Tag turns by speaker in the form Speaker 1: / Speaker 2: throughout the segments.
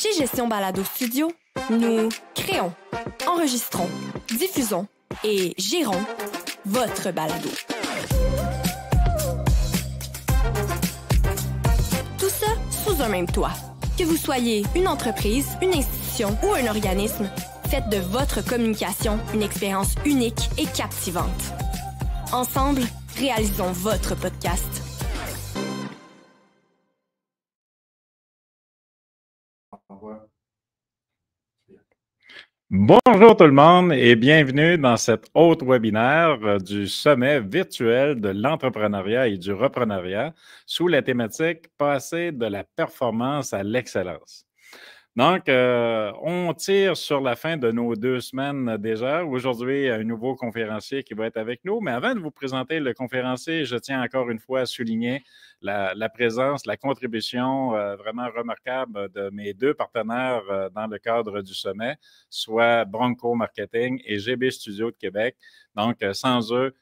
Speaker 1: Chez Gestion Balado Studio, nous créons, enregistrons, diffusons et gérons votre balado. Tout ça sous un même toit. Que vous soyez une entreprise, une institution ou un organisme, faites de votre communication une expérience unique et captivante. Ensemble, réalisons votre podcast.
Speaker 2: Bonjour tout le monde et bienvenue dans cet autre webinaire du sommet virtuel de l'entrepreneuriat et du repreneuriat sous la thématique « Passer de la performance à l'excellence ». Donc, on tire sur la fin de nos 2 semaines déjà. Aujourd'hui, un nouveau conférencier qui va être avec nous. Mais avant de vous présenter le conférencier, je tiens encore une fois à souligner la présence, la contribution vraiment remarquable de mes 2 partenaires dans le cadre du sommet, soit Bronco Marketing et GB Studio de Québec. Donc, sans eux,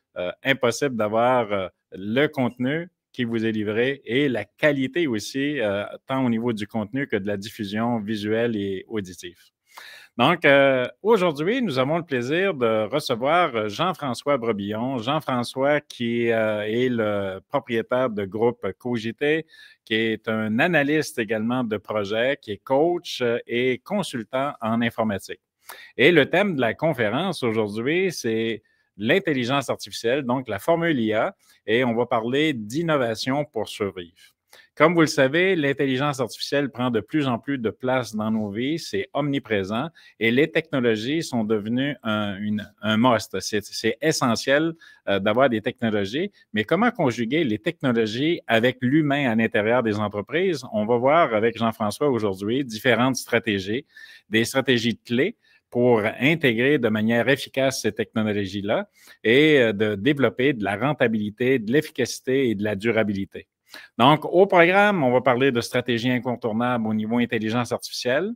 Speaker 2: impossible d'avoir le contenu qui vous est livré et la qualité aussi, tant au niveau du contenu que de la diffusion visuelle et auditive. Donc, aujourd'hui, nous avons le plaisir de recevoir Jean-François Brebillon. Jean-François qui est le propriétaire de groupe Cogité, qui est un analyste également de projet, qui est coach et consultant en informatique. Et le thème de la conférence aujourd'hui, c'est l'intelligence artificielle, donc la formule IA, et on va parler d'innovation pour survivre. Comme vous le savez, l'intelligence artificielle prend de plus en plus de place dans nos vies, c'est omniprésent et les technologies sont devenues un must. C'est essentiel d'avoir des technologies, mais comment conjuguer les technologies avec l'humain à l'intérieur des entreprises? On va voir avec Jean-François aujourd'hui différentes stratégies, des stratégies clés pour intégrer de manière efficace ces technologies-là et de développer de la rentabilité, de l'efficacité et de la durabilité. Donc, au programme, on va parler de stratégies incontournables au niveau intelligence artificielle,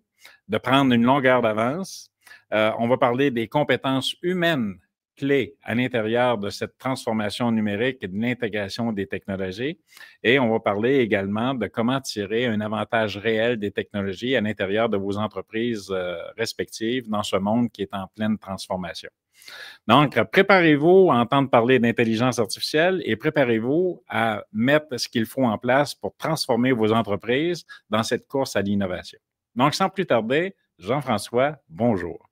Speaker 2: de prendre une longueur d'avance. On va parler des compétences humaines clés à l'intérieur de cette transformation numérique et de l'intégration des technologies. Et on va parler également de comment tirer un avantage réel des technologies à l'intérieur de vos entreprises respectives dans ce monde qui est en pleine transformation. Donc, préparez-vous à entendre parler d'intelligence artificielle et préparez-vous à mettre ce qu'il faut en place pour transformer vos entreprises dans cette course à l'innovation. Donc, sans plus tarder, Jean-François, bonjour.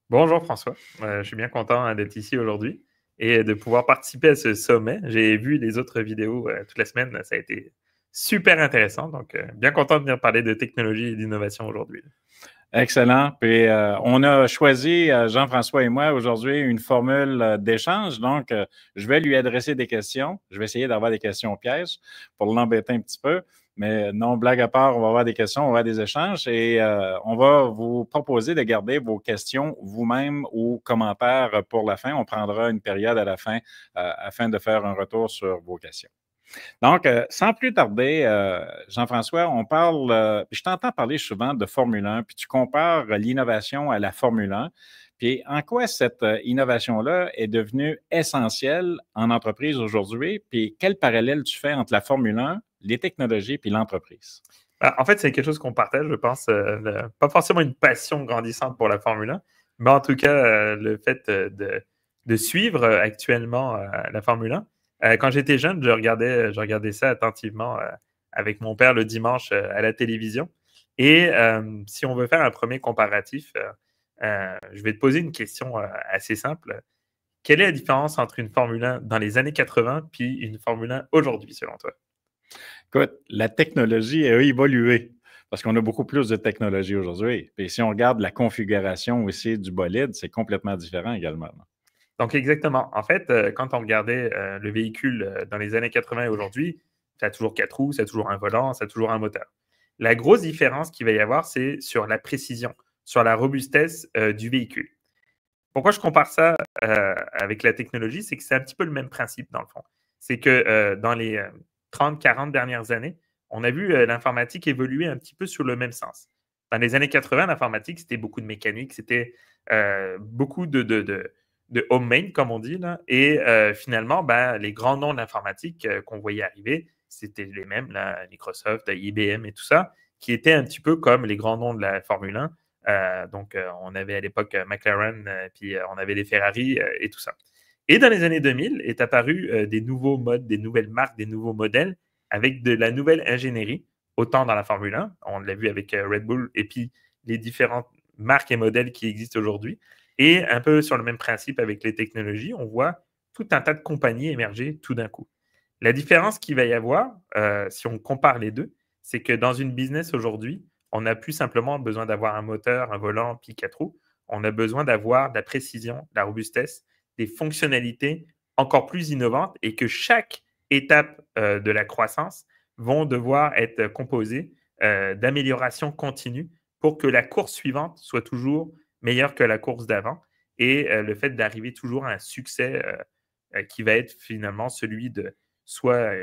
Speaker 3: Bonjour François, je suis bien content d'être ici aujourd'hui et de pouvoir participer à ce sommet. J'ai vu les autres vidéos toute la semaine, ça a été super intéressant, donc bien content de venir parler de technologie et d'innovation aujourd'hui.
Speaker 2: Excellent. Puis, on a choisi, Jean-François et moi, aujourd'hui, une formule d'échange. Donc, je vais lui adresser des questions. Je vais essayer d'avoir des questions pièges pour l'embêter un petit peu. Mais non, blague à part, on va avoir des questions, on va avoir des échanges et on va vous proposer de garder vos questions vous-même ou commentaires pour la fin. On prendra une période à la fin afin de faire un retour sur vos questions. Donc, sans plus tarder, Jean-François, on parle, puis je t'entends parler souvent de Formule 1, puis tu compares l'innovation à la Formule 1. Puis en quoi cette innovation-là est devenue essentielle en entreprise aujourd'hui? Puis quel parallèle tu fais entre la Formule 1, les technologies puis l'entreprise?
Speaker 3: En fait, c'est quelque chose qu'on partage, je pense. Pas forcément une passion grandissante pour la Formule 1, mais en tout cas, le fait de suivre actuellement la Formule 1. Quand j'étais jeune, je regardais ça attentivement avec mon père le dimanche à la télévision. Et si on veut faire un premier comparatif, je vais te poser une question assez simple. Quelle est la différence entre une Formule 1 dans les années 80 puis une Formule 1 aujourd'hui, selon toi?
Speaker 2: Écoute, la technologie a évolué parce qu'on a beaucoup plus de technologie aujourd'hui. Et si on regarde la configuration aussi du bolide, c'est complètement différent également.
Speaker 3: Donc, exactement. En fait, quand on regardait le véhicule dans les années 80 et aujourd'hui, ça a toujours 4 roues, ça a toujours un volant, ça a toujours un moteur. La grosse différence qu'il va y avoir, c'est sur la précision, sur la robustesse du véhicule. Pourquoi je compare ça avec la technologie? C'est que c'est un petit peu le même principe dans le fond. C'est que dans les 30-40 dernières années, on a vu l'informatique évoluer un petit peu sur le même sens. Dans les années 80, l'informatique, c'était beaucoup de mécanique, c'était beaucoup de homemade, comme on dit. Là. Et finalement, les grands noms de l'informatique qu'on voyait arriver, c'était les mêmes, là, Microsoft, IBM et tout ça, qui étaient un petit peu comme les grands noms de la Formule 1. On avait à l'époque McLaren, puis on avait les Ferrari et tout ça. Et dans les années 2000 est apparu des nouveaux modes, des nouvelles marques, des nouveaux modèles avec de la nouvelle ingénierie, autant dans la Formule 1, on l'a vu avec Red Bull, et puis les différentes marques et modèles qui existent aujourd'hui. Et un peu sur le même principe avec les technologies, on voit tout un tas de compagnies émerger tout d'un coup. La différence qu'il va y avoir, si on compare les deux, c'est que dans une business aujourd'hui, on n'a plus simplement besoin d'avoir un moteur, un volant, puis 4 roues. On a besoin d'avoir de la précision, de la robustesse, des fonctionnalités encore plus innovantes et que chaque étape de la croissance vont devoir être composées d'améliorations continues pour que la course suivante soit toujours meilleure que la course d'avant et le fait d'arriver toujours à un succès qui va être finalement celui de soit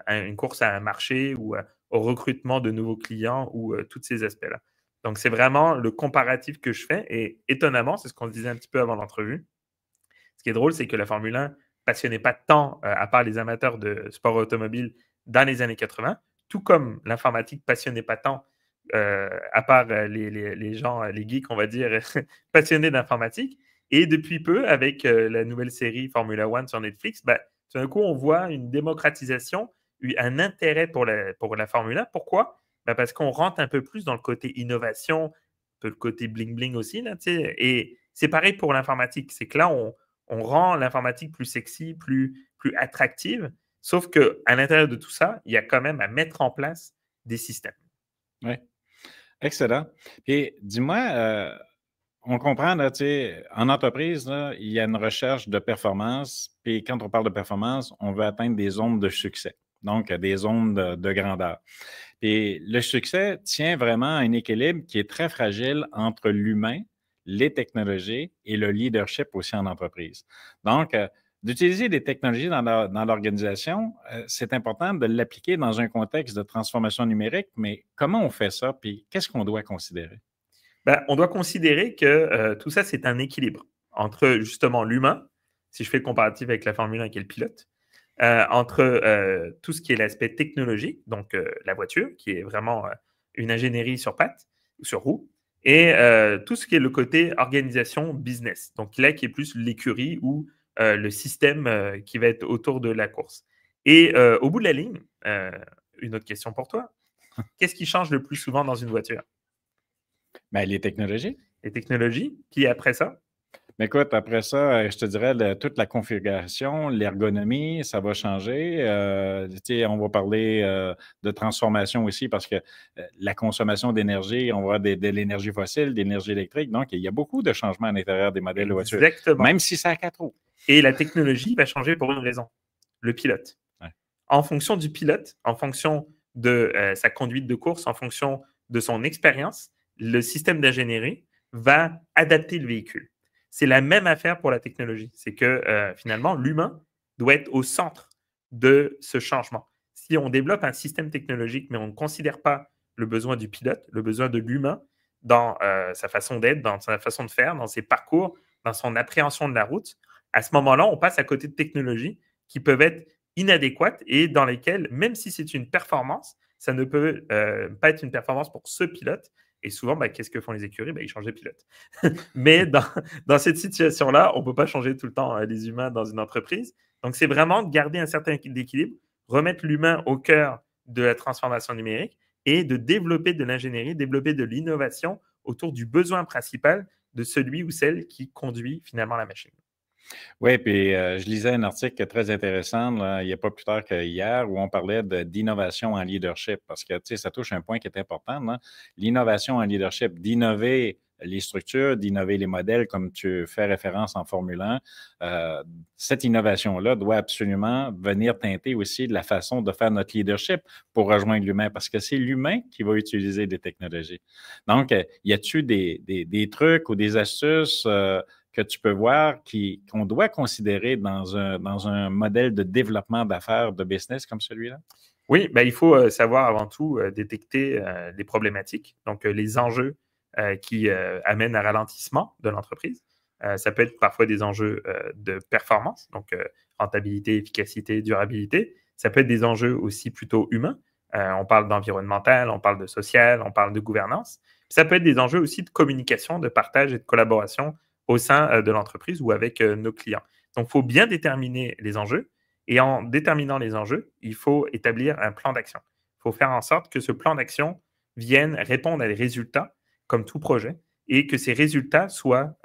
Speaker 3: une course à un marché ou au recrutement de nouveaux clients ou tous ces aspects-là. Donc, c'est vraiment le comparatif que je fais et étonnamment, c'est ce qu'on se disait un petit peu avant l'entrevue. Ce qui est drôle, c'est que la Formule 1 passionnait pas tant, à part les amateurs de sport automobile dans les années 80, tout comme l'informatique passionnait pas tant, à part les gens, les geeks, on va dire, passionnés d'informatique. Et depuis peu, avec la nouvelle série Formula One sur Netflix, tout d'un coup, on voit une démocratisation, un intérêt pour la Formule 1. Pourquoi? Parce qu'on rentre un peu plus dans le côté innovation, un peu le côté bling-bling aussi. Là, et c'est pareil pour l'informatique. C'est que là, on rend l'informatique plus sexy, plus attractive. Sauf qu'à l'intérieur de tout ça, il y a quand même à mettre en place des systèmes.
Speaker 2: Oui, excellent. Puis, dis-moi, on comprend, là, en entreprise, là, il y a une recherche de performance. Puis, quand on parle de performance, on veut atteindre des zones de succès, donc des zones de grandeur. Puis, le succès tient vraiment à un équilibre qui est très fragile entre l'humain, les technologies et le leadership aussi en entreprise. Donc, d'utiliser des technologies dans l'organisation, c'est important de l'appliquer dans un contexte de transformation numérique, mais comment on fait ça? Puis, qu'est-ce qu'on doit considérer?
Speaker 3: On doit considérer que tout ça, c'est un équilibre entre justement l'humain, si je fais le comparatif avec la Formule 1 qui est le pilote, entre tout ce qui est l'aspect technologique, donc la voiture, qui est vraiment une ingénierie sur pattes, sur roue, et tout ce qui est le côté organisation business, donc là qui est plus l'écurie ou le système qui va être autour de la course. Et au bout de la ligne, une autre question pour toi, qu'est-ce qui change le plus souvent dans une voiture?
Speaker 2: Les technologies.
Speaker 3: Les technologies, puis après ça?
Speaker 2: Mais écoute, après ça, je te dirais toute la configuration, l'ergonomie, ça va changer. On va parler de transformation aussi parce que la consommation d'énergie, on va avoir de l'énergie fossile, de l'énergie électrique. Donc, il y a beaucoup de changements à l'intérieur des modèles de voitures.
Speaker 3: Exactement.
Speaker 2: Même si c'est à 4 roues.
Speaker 3: Et la technologie va changer pour une raison, le pilote.
Speaker 2: Ouais.
Speaker 3: En fonction du pilote, en fonction de sa conduite de course, en fonction de son expérience, le système d'ingénierie va adapter le véhicule. C'est la même affaire pour la technologie. C'est que finalement, l'humain doit être au centre de ce changement. Si on développe un système technologique, mais on ne considère pas le besoin du pilote, le besoin de l'humain dans sa façon d'être, dans sa façon de faire, dans ses parcours, dans son appréhension de la route, à ce moment-là, on passe à côté de technologies qui peuvent être inadéquates et dans lesquelles, même si c'est une performance, ça ne peut pas être une performance pour ce pilote. Et souvent, qu'est-ce que font les écuries? Ils changent de pilote. Mais dans cette situation-là, on ne peut pas changer tout le temps les humains dans une entreprise. Donc, c'est vraiment de garder un certain équilibre, remettre l'humain au cœur de la transformation numérique et de développer de l'ingénierie, développer de l'innovation autour du besoin principal de celui ou celle qui conduit finalement la machine.
Speaker 2: Oui, puis je lisais un article très intéressant là, il n'y a pas plus tard qu'hier où on parlait d'innovation en leadership parce que ça touche un point qui est important. L'innovation en leadership, d'innover les structures, d'innover les modèles comme tu fais référence en Formule 1. Cette innovation-là doit absolument venir teinter aussi de la façon de faire notre leadership pour rejoindre l'humain parce que c'est l'humain qui va utiliser des technologies. Donc, y a-t-il des trucs ou des astuces que tu peux voir qu'on doit considérer dans un modèle de développement d'affaires, de business comme celui-là?
Speaker 3: Oui, il faut savoir avant tout détecter les problématiques, donc les enjeux qui amènent à ralentissement de l'entreprise. Ça peut être parfois des enjeux de performance, donc rentabilité, efficacité, durabilité. Ça peut être des enjeux aussi plutôt humains, On parle d'environnemental, on parle de social, on parle de gouvernance. Ça peut être des enjeux aussi de communication, de partage et de collaboration au sein de l'entreprise ou avec nos clients. Donc, il faut bien déterminer les enjeux. Et en déterminant les enjeux, il faut établir un plan d'action. Il faut faire en sorte que ce plan d'action vienne répondre à des résultats, comme tout projet, et que ces résultats soient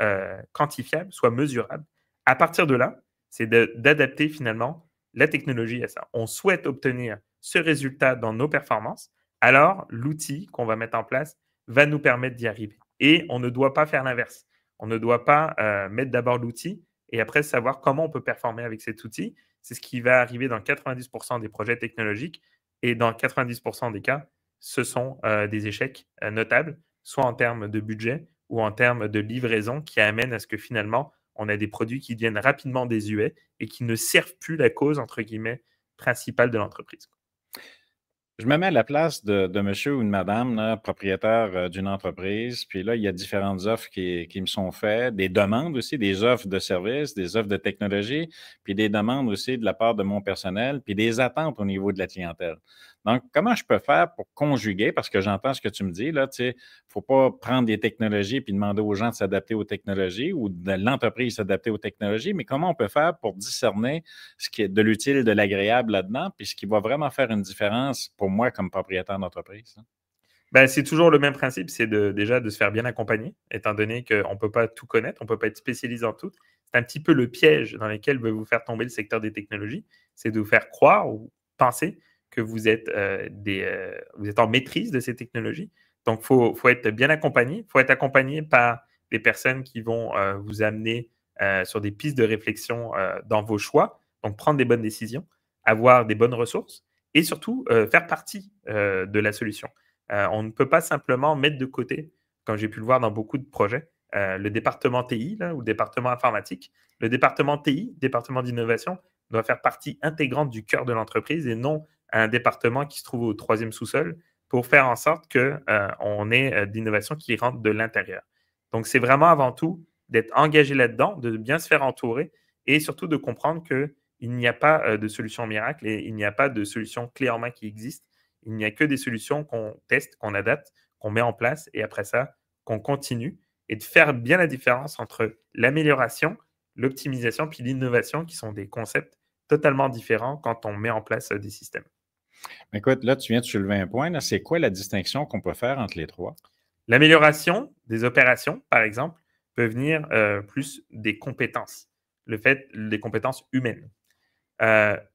Speaker 3: quantifiables, soient mesurables. À partir de là, c'est d'adapter finalement la technologie à ça. On souhaite obtenir ce résultat dans nos performances, alors l'outil qu'on va mettre en place va nous permettre d'y arriver. Et on ne doit pas faire l'inverse. On ne doit pas mettre d'abord l'outil et après savoir comment on peut performer avec cet outil. C'est ce qui va arriver dans 90% des projets technologiques et dans 90% des cas, ce sont des échecs notables, soit en termes de budget ou en termes de livraison qui amènent à ce que finalement, on a des produits qui deviennent rapidement désuets et qui ne servent plus la cause, entre guillemets, principale de l'entreprise.
Speaker 2: Je me mets à la place de monsieur ou de madame, là, propriétaire d'une entreprise. Puis là, il y a différentes offres qui me sont faites, des demandes aussi, des offres de services, des offres de technologie, puis des demandes aussi de la part de mon personnel, puis des attentes au niveau de la clientèle. Donc, comment je peux faire pour conjuguer, parce que j'entends ce que tu me dis, là, tu sais, faut pas prendre des technologies puis demander aux gens de s'adapter aux technologies ou de l'entreprise s'adapter aux technologies, mais comment on peut faire pour discerner ce qui est de l'utile, de l'agréable là-dedans, puis ce qui va vraiment faire une différence pour moi comme propriétaire d'entreprise?
Speaker 3: Ben, c'est toujours le même principe, c'est déjà de se faire bien accompagner, étant donné qu'on ne peut pas tout connaître, on ne peut pas être spécialisé en tout. C'est un petit peu le piège dans lequel veut vous faire tomber le secteur des technologies, c'est de vous faire croire ou penser que vous êtes en maîtrise de ces technologies. Donc, il faut être bien accompagné. Il faut être accompagné par des personnes qui vont vous amener sur des pistes de réflexion dans vos choix. Donc, prendre des bonnes décisions, avoir des bonnes ressources et surtout faire partie de la solution. On ne peut pas simplement mettre de côté, comme j'ai pu le voir dans beaucoup de projets, le département TI là, ou le département informatique. Le département TI, département d'innovation, doit faire partie intégrante du cœur de l'entreprise et non un département qui se trouve au troisième sous-sol pour faire en sorte qu'on ait de l'innovation qui rentre de l'intérieur. Donc, c'est vraiment avant tout d'être engagé là-dedans, de bien se faire entourer et surtout de comprendre qu'il n'y a pas de solution miracle et il n'y a pas de solution clé en main qui existe. Il n'y a que des solutions qu'on teste, qu'on adapte, qu'on met en place et après ça, qu'on continue et de faire bien la différence entre l'amélioration, l'optimisation puis l'innovation qui sont des concepts totalement différents quand on met en place des systèmes.
Speaker 2: Écoute, là, tu viens de soulever un point. C'est quoi la distinction qu'on peut faire entre les trois?
Speaker 3: L'amélioration des opérations, par exemple, peut venir plus des compétences, des compétences humaines.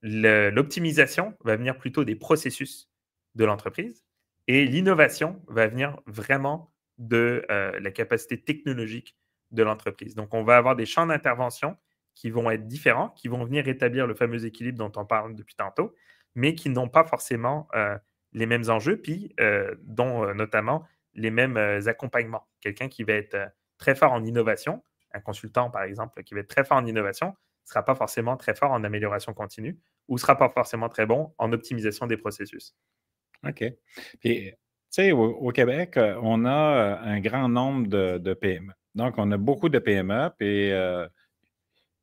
Speaker 3: L'optimisation va venir plutôt des processus de l'entreprise et l'innovation va venir vraiment de la capacité technologique de l'entreprise. Donc, on va avoir des champs d'intervention qui vont être différents, qui vont venir rétablir le fameux équilibre dont on parle depuis tantôt, mais qui n'ont pas forcément les mêmes enjeux, puis dont notamment les mêmes accompagnements. Quelqu'un qui va être très fort en innovation, un consultant par exemple qui va être très fort en innovation, ne sera pas forcément très fort en amélioration continue ou ne sera pas forcément très bon en optimisation des processus.
Speaker 2: OK. Puis, tu sais, au Québec, on a un grand nombre de PME. Donc, on a beaucoup de PME, puis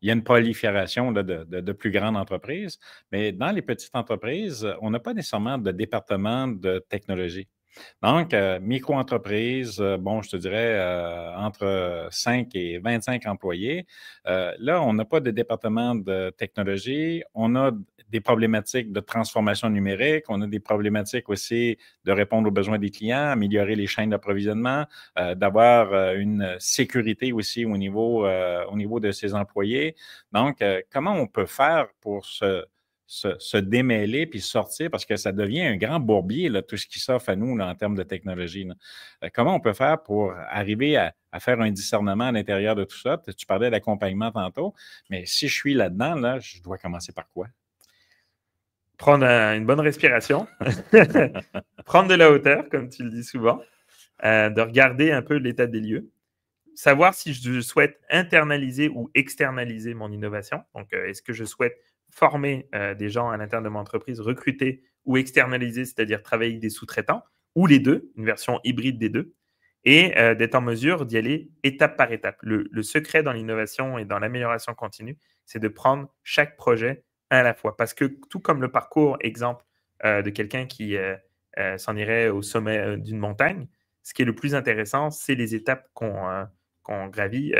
Speaker 2: il y a une prolifération là, de plus grandes entreprises. Mais dans les petites entreprises, on n'a pas nécessairement de département de technologie. Donc, micro-entreprise, bon, je te dirais entre 5 et 25 employés. Là, on n'a pas de département de technologie. On a des problématiques de transformation numérique. On a des problématiques aussi de répondre aux besoins des clients, améliorer les chaînes d'approvisionnement, d'avoir une sécurité aussi au niveau de ses employés. Donc, comment on peut faire pour se démêler puis sortir parce que ça devient un grand bourbier, là, tout ce qui s'offre à nous là, en termes de technologie. Comment on peut faire pour arriver à faire un discernement à l'intérieur de tout ça? Tu parlais d'accompagnement tantôt, mais si je suis là-dedans, là, je dois commencer par quoi?
Speaker 3: Prendre une bonne respiration, prendre de la hauteur, comme tu le dis souvent, de regarder un peu l'état des lieux, savoir si je souhaite internaliser ou externaliser mon innovation. Donc, est-ce que je souhaite former des gens à l'intérieur de mon entreprise, recruter ou externaliser, c'est-à-dire travailler avec des sous-traitants, ou les deux, une version hybride des deux, et d'être en mesure d'y aller étape par étape. Le secret dans l'innovation et dans l'amélioration continue, c'est de prendre chaque projet à la fois. Parce que tout comme le parcours, exemple, de quelqu'un qui s'en irait au sommet d'une montagne. Ce qui est le plus intéressant, c'est les étapes qu'on gravit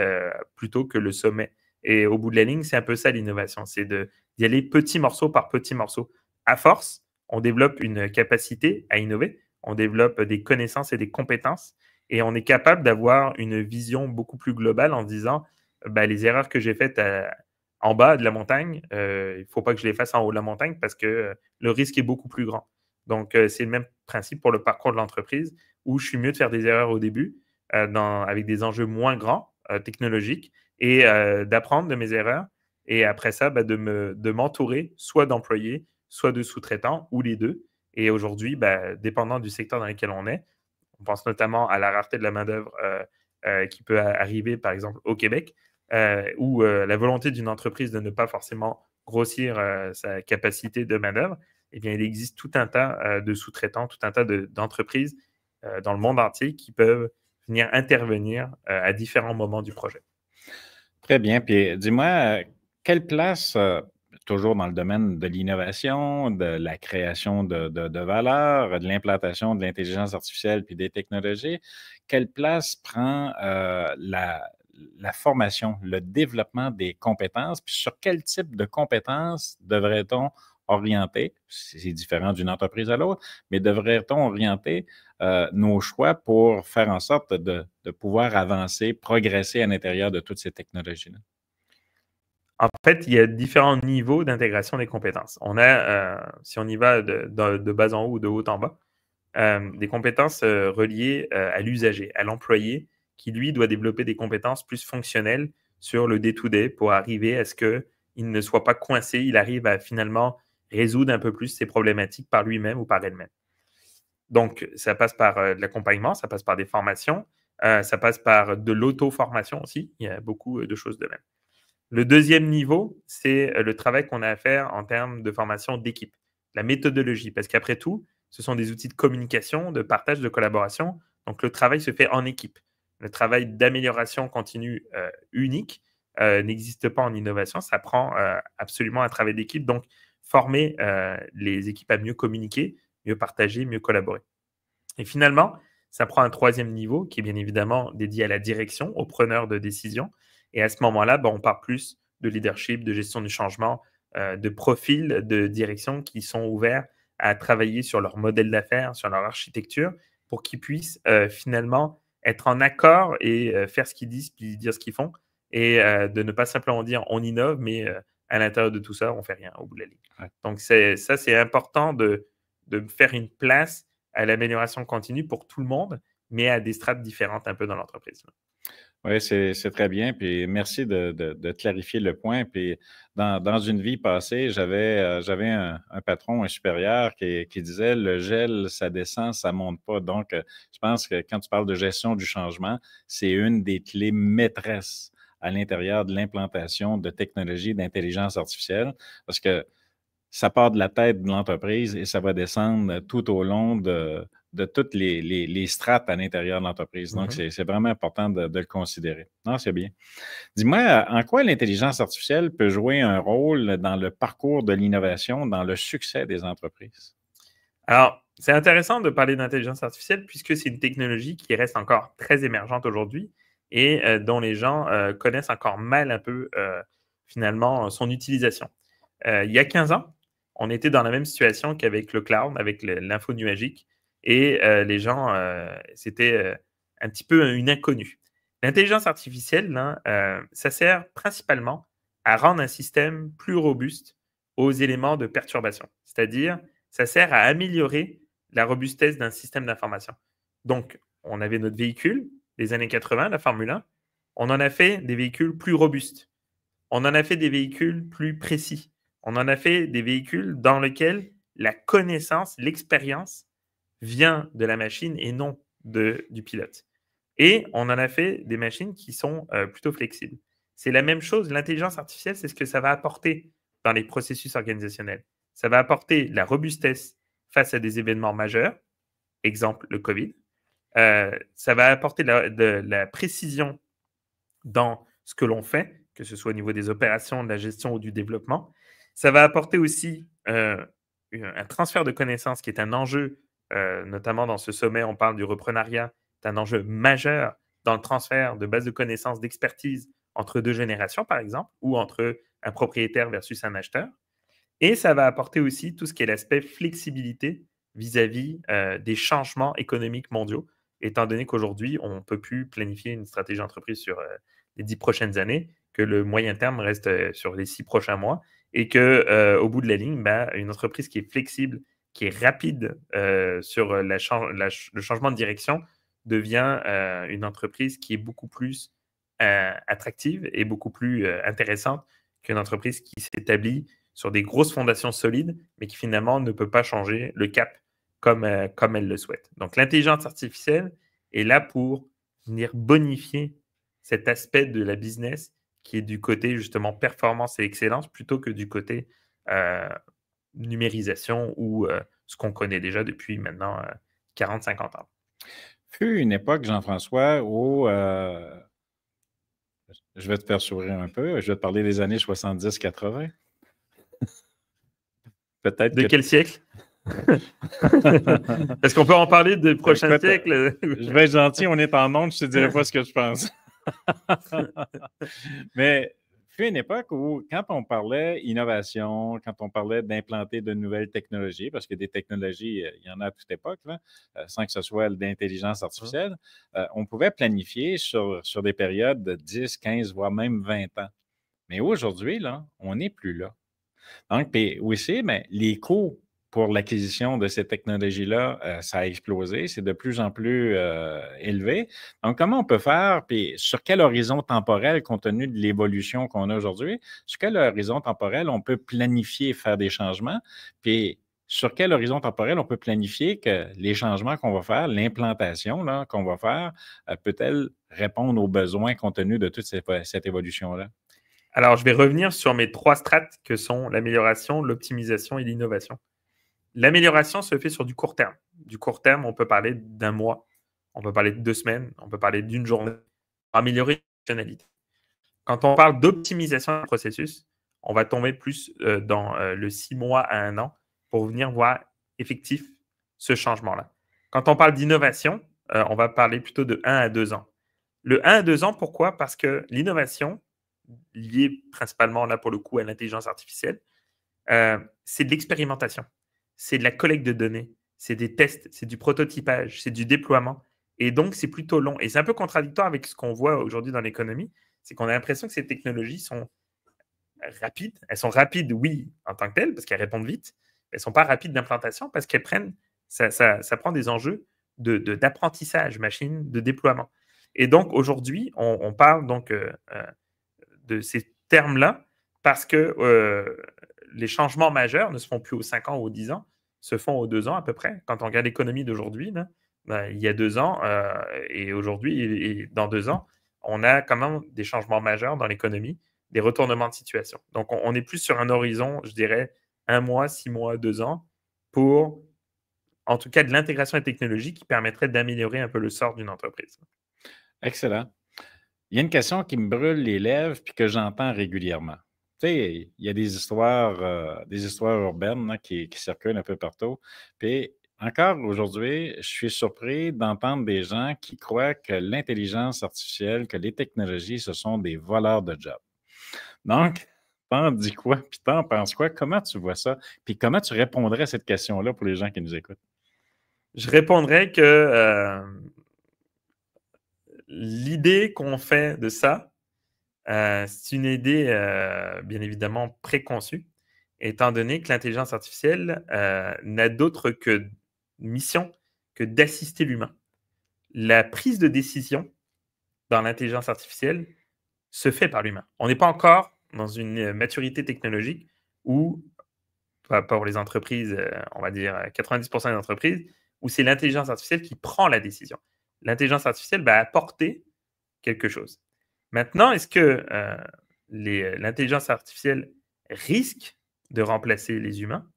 Speaker 3: plutôt que le sommet. Et au bout de la ligne, c'est un peu ça l'innovation, c'est d'y aller petit morceau par petit morceau. À force, on développe une capacité à innover, on développe des connaissances et des compétences, et on est capable d'avoir une vision beaucoup plus globale en se disant les erreurs que j'ai faites en bas de la montagne, il ne faut pas que je les fasse en haut de la montagne parce que le risque est beaucoup plus grand. Donc, c'est le même principe pour le parcours de l'entreprise où je suis mieux de faire des erreurs au début avec des enjeux moins grands, technologiques, et d'apprendre de mes erreurs. Et après ça, de m'entourer soit d'employés, soit de sous-traitants, ou les deux. Et aujourd'hui, dépendant du secteur dans lequel on est, on pense notamment à la rareté de la main-d'œuvre qui peut arriver, par exemple, au Québec, ou la volonté d'une entreprise de ne pas forcément grossir sa capacité de main-d'œuvre. Eh bien, il existe tout un tas de sous-traitants, tout un tas d'entreprises dans le monde entier qui peuvent venir intervenir à différents moments du projet.
Speaker 2: Très bien. Puis dis-moi, quelle place, toujours dans le domaine de l'innovation, de la création de valeur, de l'implantation de l'intelligence artificielle puis des technologies, quelle place prend la formation, le développement des compétences, puis sur quel type de compétences devrait-on orienter, c'est différent d'une entreprise à l'autre, mais devrait-on orienter nos choix pour faire en sorte de pouvoir avancer, progresser à l'intérieur de toutes ces technologies-là?
Speaker 3: En fait, il y a différents niveaux d'intégration des compétences. On a, si on y va de bas en haut ou de haut en bas, des compétences reliées à l'usager, à l'employé, qui lui doit développer des compétences plus fonctionnelles sur le day-to-day pour arriver à ce qu'il ne soit pas coincé, il arrive à finalement résoudre un peu plus ses problématiques par lui-même ou par elle-même. Donc, ça passe par de l'accompagnement, ça passe par des formations, ça passe par de l'auto-formation aussi. Il y a beaucoup de choses de même. Le deuxième niveau, c'est le travail qu'on a à faire en termes de formation d'équipe, la méthodologie, parce qu'après tout, ce sont des outils de communication, de partage, de collaboration. Donc, le travail se fait en équipe. Le travail d'amélioration continue unique n'existe pas en innovation. Ça prend absolument un travail d'équipe. Donc, former les équipes à mieux communiquer, mieux partager, mieux collaborer. Et finalement, ça prend un troisième niveau qui est bien évidemment dédié à la direction, aux preneurs de décision. Et à ce moment-là, on part plus de leadership, de gestion du changement, de profils de direction qui sont ouverts à travailler sur leur modèle d'affaires, sur leur architecture, pour qu'ils puissent finalement être en accord et faire ce qu'ils disent, puis dire ce qu'ils font, et de ne pas simplement dire on innove, mais à l'intérieur de tout ça, on ne fait rien au bout de la ligne. Ouais. Donc, c'est important de faire une place à l'amélioration continue pour tout le monde, mais à des strates différentes un peu dans l'entreprise.
Speaker 2: Oui, c'est très bien. Puis merci de clarifier le point. Puis dans une vie passée, j'avais un patron, un supérieur qui disait le gel, ça descend, ça monte pas. Donc, je pense que quand tu parles de gestion du changement, c'est une des clés maîtresses à l'intérieur de l'implantation de technologies d'intelligence artificielle, parce que ça part de la tête de l'entreprise et ça va descendre tout au long de toutes les strates à l'intérieur de l'entreprise. Donc, c'est vraiment important de le considérer. Non, c'est bien. Dis-moi, en quoi l'intelligence artificielle peut jouer un rôle dans le parcours de l'innovation, dans le succès des entreprises?
Speaker 3: Alors, c'est intéressant de parler d'intelligence artificielle puisque c'est une technologie qui reste encore très émergente aujourd'hui et dont les gens connaissent encore mal un peu, finalement, son utilisation. Il y a 15 ans, on était dans la même situation qu'avec le cloud, avec l'info nuagique, et les gens, c'était un petit peu une inconnue. L'intelligence artificielle, ça sert principalement à rendre un système plus robuste aux éléments de perturbation. C'est-à-dire, ça sert à améliorer la robustesse d'un système d'information. Donc, on avait notre véhicule, les années 80, la Formule 1, on en a fait des véhicules plus robustes. On en a fait des véhicules plus précis. On en a fait des véhicules dans lesquels la connaissance, l'expérience vient de la machine et non du pilote. Et on en a fait des machines qui sont plutôt flexibles. C'est la même chose, l'intelligence artificielle, c'est ce que ça va apporter dans les processus organisationnels. Ça va apporter la robustesse face à des événements majeurs, exemple le Covid. Ça va apporter de la précision dans ce que l'on fait, que ce soit au niveau des opérations, de la gestion ou du développement. Ça va apporter aussi un transfert de connaissances qui est un enjeu, notamment dans ce sommet, on parle du reprenariat, c'est un enjeu majeur dans le transfert de bases de connaissances, d'expertise entre 2 générations, par exemple, ou entre un propriétaire versus un acheteur. Et ça va apporter aussi tout ce qui est l'aspect flexibilité vis-à-vis des changements économiques mondiaux, étant donné qu'aujourd'hui, on ne peut plus planifier une stratégie d'entreprise sur les 10 prochaines années, que le moyen terme reste sur les 6 prochains mois, et qu'au bout de la ligne, une entreprise qui est flexible, qui est rapide sur le changement de direction, devient une entreprise qui est beaucoup plus attractive et beaucoup plus intéressante qu'une entreprise qui s'établit sur des grosses fondations solides, mais qui finalement ne peut pas changer le cap comme elle le souhaite. Donc, l'intelligence artificielle est là pour venir bonifier cet aspect de la business qui est du côté justement performance et excellence plutôt que du côté numérisation ou ce qu'on connaît déjà depuis maintenant 40-50 ans.
Speaker 2: Fut une époque, Jean-François, où je vais te faire sourire un peu, je vais te parler des années 70-80. Peut-être
Speaker 3: de quel siècle? Est-ce qu'on peut en parler des prochains siècles?
Speaker 2: Je vais être gentil, on est en ondes, je ne te dirai pas ce que je pense. Mais fut une époque où, quand on parlait innovation, quand on parlait d'implanter de nouvelles technologies, parce que des technologies, il y en a à toute époque, là, sans que ce soit l'intelligence artificielle, on pouvait planifier sur des périodes de 10, 15, voire même 20 ans. Mais aujourd'hui, là, on n'est plus là. Donc, puis aussi, mais les coûts pour l'acquisition de ces technologies-là, ça a explosé. C'est de plus en plus élevé. Donc, comment on peut faire, puis sur quel horizon temporel, compte tenu de l'évolution qu'on a aujourd'hui, sur quel horizon temporel on peut planifier faire des changements, puis sur quel horizon temporel on peut planifier que les changements qu'on va faire, l'implantation là, qu'on va faire, peut-elle répondre aux besoins compte tenu de toute cette évolution-là?
Speaker 3: Alors, je vais revenir sur mes 3 strates que sont l'amélioration, l'optimisation et l'innovation. L'amélioration se fait sur du court terme. Du court terme, on peut parler d'1 mois, on peut parler de 2 semaines, on peut parler d'1 journée pour améliorer la fonctionnalité. Quand on parle d'optimisation du processus, on va tomber plus dans le 6 mois à 1 an pour venir voir effectif ce changement-là. Quand on parle d'innovation, on va parler plutôt de 1 à 2 ans. Le 1 à 2 ans, pourquoi? Parce que l'innovation, liée principalement là pour le coup à l'intelligence artificielle, c'est de l'expérimentation, c'est de la collecte de données, c'est des tests, c'est du prototypage, c'est du déploiement. Et donc, c'est plutôt long. Et c'est un peu contradictoire avec ce qu'on voit aujourd'hui dans l'économie, c'est qu'on a l'impression que ces technologies sont rapides. Elles sont rapides, oui, en tant que telles, parce qu'elles répondent vite. Elles ne sont pas rapides d'implantation parce qu'elles prennent, ça prend des enjeux d'apprentissage machine, de déploiement. Et donc, aujourd'hui, on parle donc de ces termes-là parce que les changements majeurs ne se font plus aux 5 ans ou aux 10 ans, se font aux 2 ans à peu près. Quand on regarde l'économie d'aujourd'hui, il y a 2 ans et aujourd'hui et dans 2 ans, on a quand même des changements majeurs dans l'économie, des retournements de situation. Donc, on est plus sur un horizon, je dirais, 1 mois, 6 mois, 2 ans pour, en tout cas, de l'intégration des technologies qui permettrait d'améliorer un peu le sort d'une entreprise.
Speaker 2: Excellent. Il y a une question qui me brûle les lèvres puis que j'entends régulièrement. Tu sais, il y a des histoires urbaines là, qui circulent un peu partout. Puis encore aujourd'hui, je suis surpris d'entendre des gens qui croient que l'intelligence artificielle, que les technologies, ce sont des voleurs de jobs. Donc, t'en dis quoi? Puis t'en penses quoi? Comment tu vois ça? Puis comment tu répondrais à cette question-là pour les gens qui nous écoutent?
Speaker 3: Je répondrais que l'idée qu'on fait de ça, c'est une idée bien évidemment préconçue, étant donné que l'intelligence artificielle n'a d'autre mission que d'assister l'humain. La prise de décision dans l'intelligence artificielle se fait par l'humain. On n'est pas encore dans une maturité technologique où, pas pour les entreprises, on va dire 90% des entreprises, où c'est l'intelligence artificielle qui prend la décision. L'intelligence artificielle va apporter quelque chose. Maintenant, est-ce que l'intelligence artificielle risque de remplacer les humains?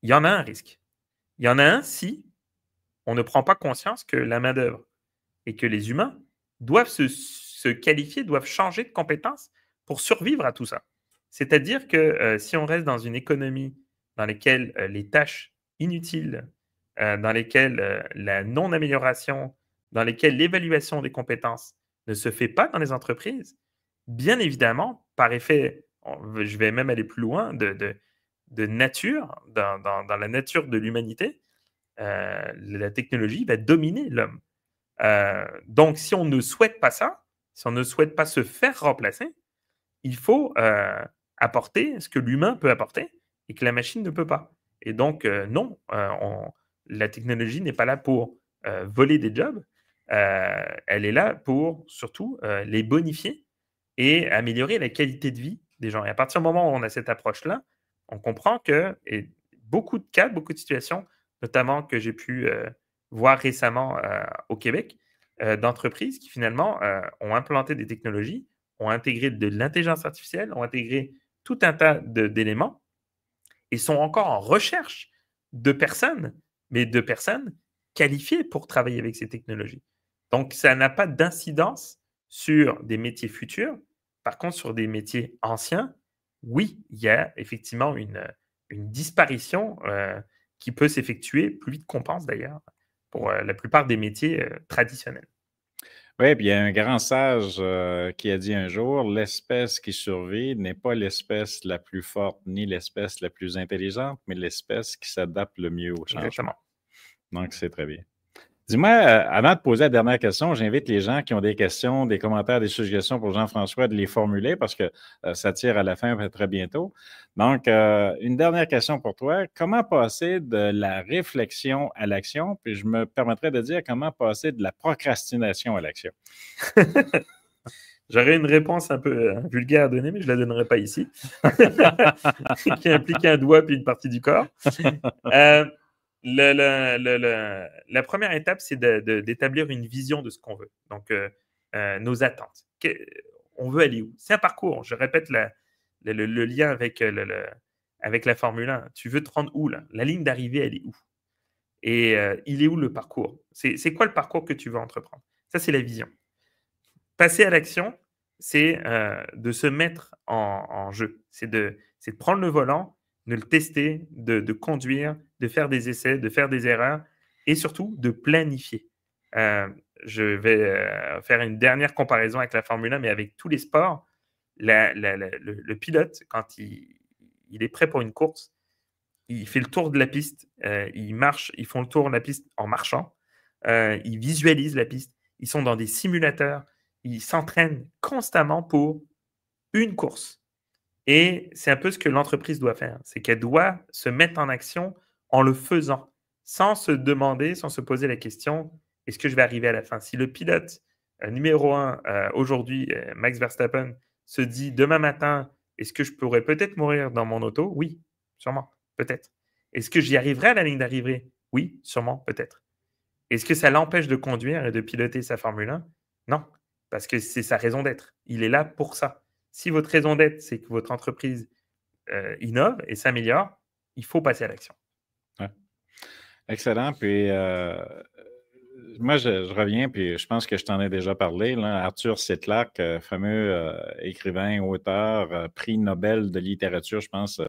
Speaker 3: Il y en a un risque. Il y en a un si on ne prend pas conscience que la main-d'œuvre et que les humains doivent se qualifier, doivent changer de compétences pour survivre à tout ça. C'est-à-dire que si on reste dans une économie dans lesquelles les tâches inutiles, dans lesquelles la non-amélioration, dans lesquelles l'évaluation des compétences ne se fait pas dans les entreprises, bien évidemment, par effet, je vais même aller plus loin, de nature, dans la nature de l'humanité, la technologie va dominer l'homme. Donc, si on ne souhaite pas ça, si on ne souhaite pas se faire remplacer, il faut apporter ce que l'humain peut apporter et que la machine ne peut pas. Et donc, non, la technologie n'est pas là pour voler des jobs. Elle est là pour surtout les bonifier et améliorer la qualité de vie des gens. Et à partir du moment où on a cette approche-là, on comprend que et beaucoup de cas, beaucoup de situations, notamment que j'ai pu voir récemment au Québec, d'entreprises qui finalement ont implanté des technologies, ont intégré de l'intelligence artificielle, ont intégré tout un tas d'éléments et sont encore en recherche de personnes, mais de personnes qualifiées pour travailler avec ces technologies. Donc, ça n'a pas d'incidence sur des métiers futurs. Par contre, sur des métiers anciens, oui, il y a effectivement une disparition qui peut s'effectuer plus vite qu'on pense d'ailleurs pour la plupart des métiers traditionnels.
Speaker 2: Oui, puis il y a un grand sage qui a dit un jour, l'espèce qui survit n'est pas l'espèce la plus forte ni l'espèce la plus intelligente, mais l'espèce qui s'adapte le mieux au changement.
Speaker 3: Exactement.
Speaker 2: Donc, c'est très bien. Dis-moi, avant de poser la dernière question, j'invite les gens qui ont des questions, des commentaires, des suggestions pour Jean-François de les formuler parce que ça tire à la fin très bientôt. Donc, une dernière question pour toi. Comment passer de la réflexion à l'action? Puis je me permettrais de dire comment passer de la procrastination à l'action.
Speaker 3: J'aurais une réponse un peu vulgaire à donner, mais je ne la donnerai pas ici, qui implique un doigt puis une partie du corps. La première étape, c'est d'établir une vision de ce qu'on veut. Donc, nos attentes. On veut aller où? C'est un parcours. Je répète le lien avec la Formule 1. Tu veux te rendre où, là? La ligne d'arrivée, elle est où? Et il est où le parcours? C'est quoi le parcours que tu veux entreprendre? Ça, c'est la vision. Passer à l'action, c'est de se mettre en jeu. C'est de prendre le volant, de le tester, de conduire, de faire des essais, de faire des erreurs et surtout de planifier. Je vais faire une dernière comparaison avec la Formule 1, mais avec tous les sports. Le pilote, quand il est prêt pour une course, il fait le tour de la piste, ils font le tour de la piste en marchant, ils visualisent la piste, ils sont dans des simulateurs, ils s'entraînent constamment pour une course. Et c'est un peu ce que l'entreprise doit faire. C'est qu'elle doit se mettre en action en le faisant, sans se demander, sans se poser la question, est-ce que je vais arriver à la fin? Si le pilote numéro 1 aujourd'hui, Max Verstappen, se dit demain matin, est-ce que je pourrais peut-être mourir dans mon auto? Oui, sûrement, peut-être. Est-ce que j'y arriverai à la ligne d'arrivée? Oui, sûrement, peut-être. Est-ce que ça l'empêche de conduire et de piloter sa Formule 1? Non, parce que c'est sa raison d'être. Il est là pour ça. Si votre raison d'être, c'est que votre entreprise innove et s'améliore, il faut passer à l'action.
Speaker 2: Ouais. Excellent. Puis, moi, je reviens, puis je pense que je t'en ai déjà parlé. Là, Arthur C. Clarke, fameux écrivain, auteur, prix Nobel de littérature, je pense,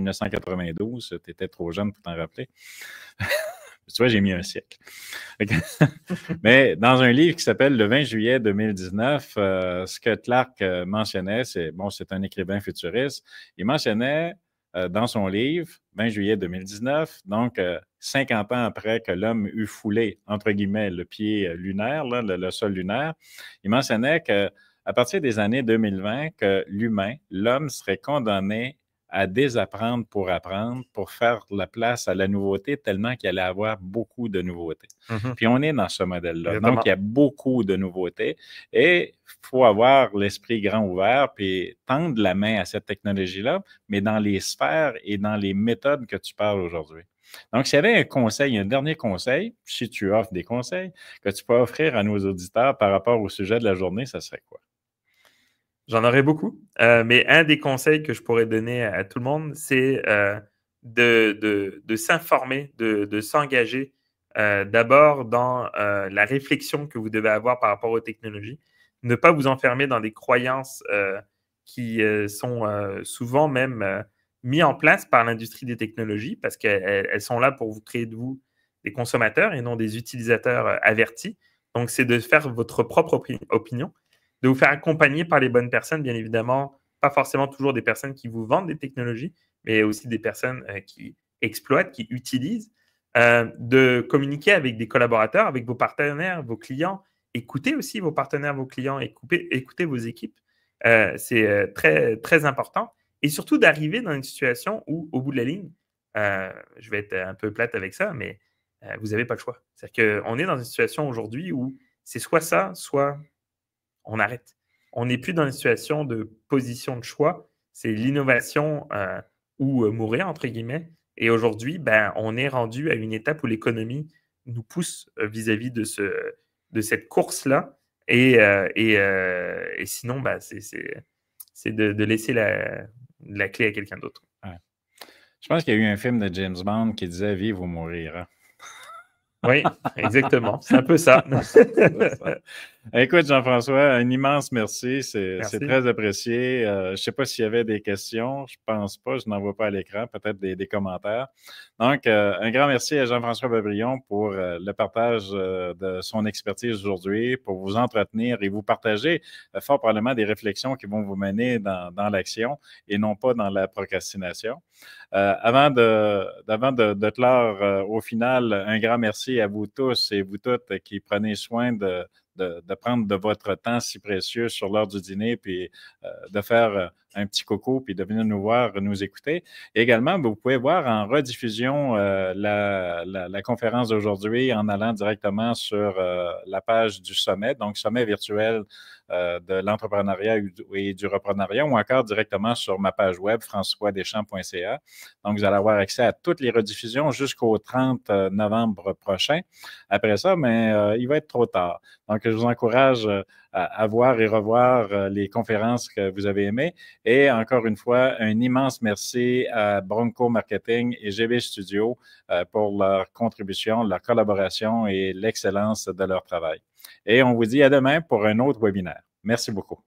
Speaker 2: 1992. Tu étais trop jeune pour t'en rappeler. Tu vois, j'ai mis un siècle. Mais dans un livre qui s'appelle Le 20 juillet 2019, ce que Clarke mentionnait, c'est un écrivain futuriste, il mentionnait dans son livre, 20 juillet 2019, donc 50 ans après que l'homme eut foulé, entre guillemets, le pied lunaire, là, le sol lunaire, il mentionnait qu'à partir des années 2020, que l'homme serait condamné à désapprendre pour faire la place à la nouveauté, tellement qu'il allait avoir beaucoup de nouveautés. Mm-hmm. Puis on est dans ce modèle-là. Exactement. Donc, il y a beaucoup de nouveautés et il faut avoir l'esprit grand ouvert puis tendre la main à cette technologie-là, mais dans les sphères et dans les méthodes que tu parles aujourd'hui. Donc, s'il y avait un conseil, un dernier conseil, si tu offres des conseils, que tu peux offrir à nos auditeurs par rapport au sujet de la journée, ça serait quoi?
Speaker 3: J'en aurais beaucoup, mais un des conseils que je pourrais donner à tout le monde, c'est de s'informer, de s'engager d'abord dans la réflexion que vous devez avoir par rapport aux technologies. Ne pas vous enfermer dans des croyances qui sont souvent même mis en place par l'industrie des technologies parce qu'elles sont là pour vous créer de vous des consommateurs et non des utilisateurs avertis. Donc, c'est de faire votre propre opinion, de vous faire accompagner par les bonnes personnes, bien évidemment, pas forcément toujours des personnes qui vous vendent des technologies, mais aussi des personnes qui exploitent, qui utilisent, de communiquer avec des collaborateurs, avec vos partenaires, vos clients. Écoutez aussi vos partenaires, vos clients, écoutez vos équipes. C'est très, très important. Et surtout d'arriver dans une situation où, au bout de la ligne, je vais être un peu plate avec ça, mais vous n'avez pas le choix. C'est-à-dire qu'on est dans une situation aujourd'hui où c'est soit ça, soit on arrête. On n'est plus dans une situation de position de choix. C'est l'innovation ou mourir, entre guillemets. Et aujourd'hui, ben, on est rendu à une étape où l'économie nous pousse vis-à-vis de cette course-là. Et sinon, ben, c'est de laisser la clé à quelqu'un d'autre.
Speaker 2: Ouais. Je pense qu'il y a eu un film de James Bond qui disait « Vivre ou mourir hein? ».
Speaker 3: Oui, exactement. C'est un peu ça.
Speaker 2: Écoute, Jean-François, un immense merci. C'est très apprécié. Je ne sais pas s'il y avait des questions. Je ne pense pas. Je n'en vois pas à l'écran. Peut-être des commentaires. Donc, un grand merci à Jean-François Boisbriand pour le partage de son expertise aujourd'hui, pour vous entretenir et vous partager fort probablement des réflexions qui vont vous mener dans l'action et non pas dans la procrastination. Avant de clore, au final, un grand merci à vous tous et vous toutes qui prenez soin de prendre de votre temps si précieux sur l'heure du dîner, puis de faire un petit coucou, puis de venir nous voir, nous écouter. Et également, vous pouvez voir en rediffusion la conférence d'aujourd'hui en allant directement sur la page du sommet, donc sommet virtuel de l'entrepreneuriat et du reprenariat, ou encore directement sur ma page web, françoisdeschamps.ca. Donc, vous allez avoir accès à toutes les rediffusions jusqu'au 30 novembre prochain. Après ça, mais il va être trop tard. Donc, je vous encourage à voir et revoir les conférences que vous avez aimées. Et encore une fois, un immense merci à Bronco Marketing et GB Studio pour leur contribution, leur collaboration et l'excellence de leur travail. Et on vous dit à demain pour un autre webinaire. Merci beaucoup.